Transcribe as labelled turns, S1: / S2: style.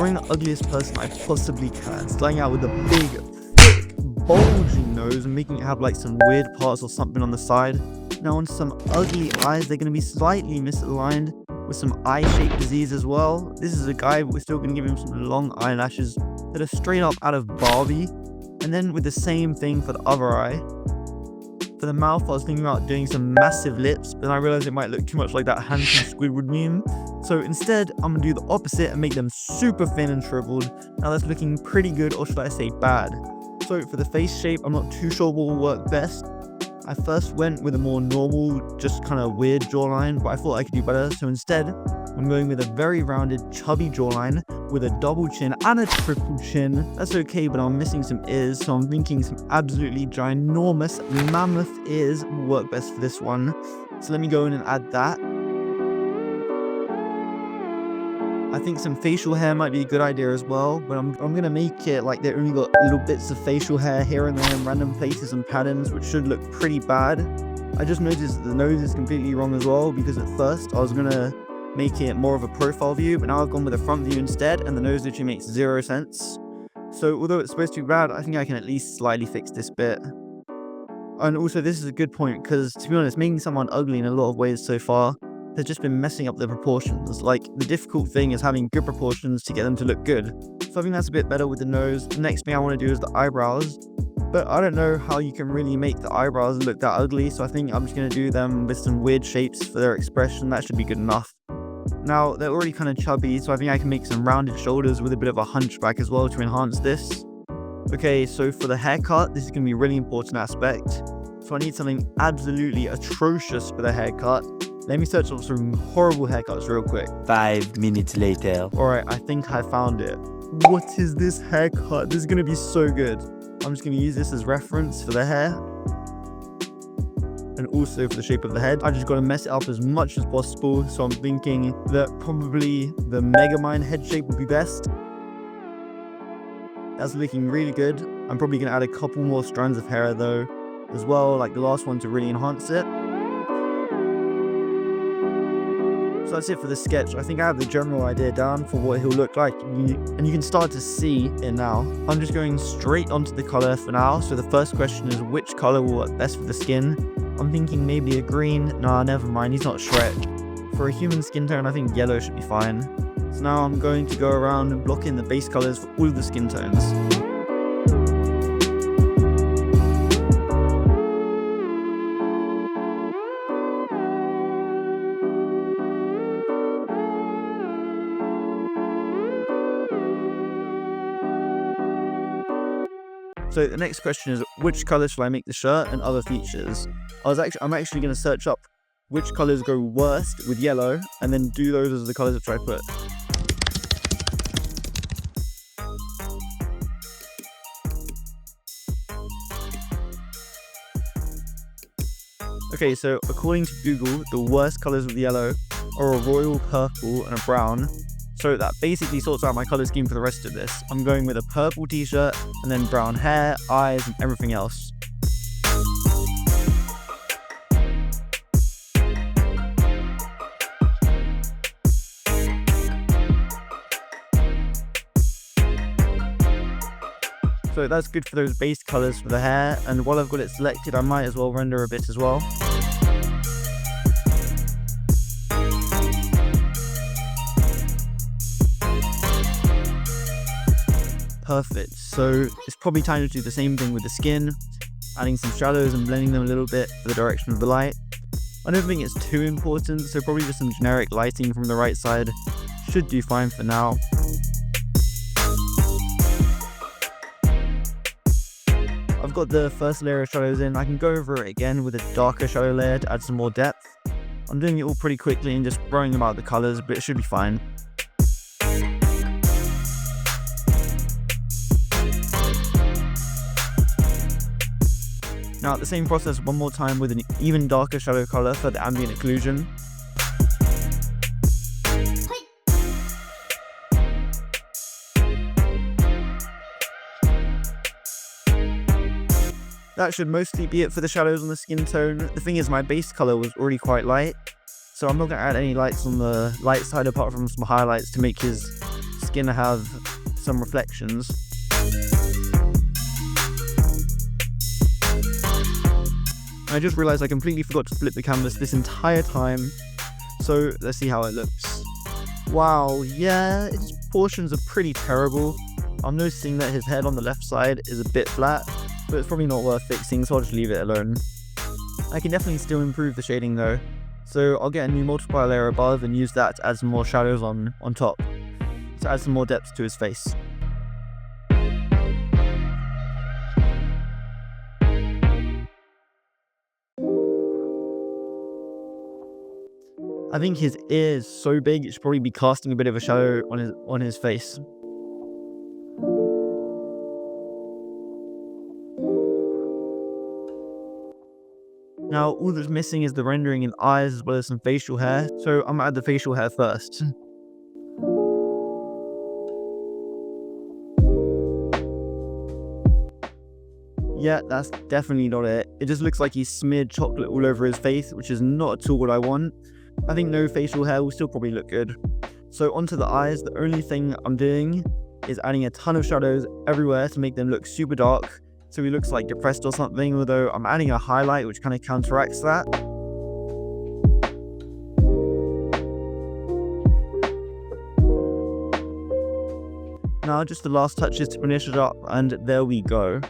S1: drawing the ugliest person I possibly can, starting out with a big, thick, bulging nose and making it have like some weird parts or something on the side. Now on some ugly eyes, they're going to be slightly misaligned with some eye-shaped disease as well. This is a guy, but we're still going to give him some long eyelashes that are straight up out of Barbie. And then with the same thing for the other eye. For the mouth, I was thinking about doing some massive lips, but I realized it might look too much like that handsome Squidward meme. So instead, I'm going to do the opposite and make them super thin and shriveled. Now that's looking pretty good, or should I say bad. So for the face shape, I'm not too sure what will work best. I first went with a more normal, just kind of weird jawline, but I thought I could do better. So instead, I'm going with a very rounded, chubby jawline with a double chin and a triple chin. That's okay, but I'm missing some ears, so I'm thinking some absolutely ginormous, mammoth ears will work best for this one. So let me go in and add that. I think some facial hair might be a good idea as well, but I'm going to make it like they only got little bits of facial hair here and there in random places and patterns, which should look pretty bad. I just noticed that the nose is completely wrong as well, because at first I was going to make it more of a profile view, but now I've gone with a front view instead, and the nose literally makes 0 sense. So although it's supposed to be bad, I think I can at least slightly fix this bit. And also this is a good point, because to be honest, making someone ugly in a lot of ways so far has just been messing up the proportions. Like, the difficult thing is having good proportions to get them to look good. So I think that's a bit better with the nose. The next thing I want to do is the eyebrows, but I don't know how you can really make the eyebrows look that ugly, so I think I'm just going to do them with some weird shapes for their expression. That should be good enough. Now, they're already kind of chubby, so I think I can make some rounded shoulders with a bit of a hunchback as well to enhance this. Okay, so for the haircut, this is going to be a really important aspect. So I need something absolutely atrocious for the haircut. Let me search up some horrible haircuts real quick.
S2: 5 minutes later.
S1: Alright, I think I found it. What is this haircut? This is going to be so good. I'm just going to use this as reference for the hair. And also for the shape of the head. I just got to mess it up as much as possible. So I'm thinking that probably the Megamind head shape would be best. That's looking really good. I'm probably going to add a couple more strands of hair though, as well, like the last one, to really enhance it. So that's it for the sketch. I think I have the general idea down for what he'll look like, and you can start to see it now. I'm just going straight onto the color for now. So the first question is, which color will work best for the skin? I'm thinking maybe a green. Nah, never mind, he's not Shrek. For a human skin tone, I think yellow should be fine. So now I'm going to go around and block in the base colors for all of the skin tones. So the next question is, which color shall I make the shirt and other features? I'm actually going to search up which colors go worst with yellow, and then do those as the colors which I put. Okay, so according to Google, the worst colors with yellow are a royal purple and a brown. So that basically sorts out my color scheme for the rest of this. I'm going with a purple t-shirt and then brown hair, eyes, and everything else. So that's good for those base colors for the hair, and while I've got it selected, I might as well render a bit as well. Perfect. So it's probably time to do the same thing with the skin, adding some shadows and blending them a little bit for the direction of the light. I don't think it's too important, so probably just some generic lighting from the right side should do fine for now. I've got the first layer of shadows in. I can go over it again with a darker shadow layer to add some more depth. I'm doing it all pretty quickly and just throwing them out the colors, but it should be fine. Now, the same process one more time with an even darker shadow color for the ambient occlusion. That should mostly be it for the shadows on the skin tone. The thing is, my base color was already quite light, so I'm not going to add any lights on the light side apart from some highlights to make his skin have some reflections. I just realized I completely forgot to flip the canvas this entire time. So let's see how it looks. Wow, yeah, his proportions are pretty terrible. I'm noticing that his head on the left side is a bit flat, but it's probably not worth fixing, so I'll just leave it alone. I can definitely still improve the shading though. So I'll get a new multiplier layer above and use that to add some more shadows on top, to add some more depth to his face. I think his ear is so big, it should probably be casting a bit of a shadow on his face. Now, all that's missing is the rendering in eyes as well as some facial hair, so I'm gonna add the facial hair first. Yeah, that's definitely not it. It just looks like he's smeared chocolate all over his face, which is not at all what I want. I think no facial hair will still probably look good. So onto the eyes, the only thing I'm doing is adding a ton of shadows everywhere to make them look super dark, so he looks like depressed or something, although I'm adding a highlight which kind of counteracts that. Now just the last touches to finish it up, and there we go.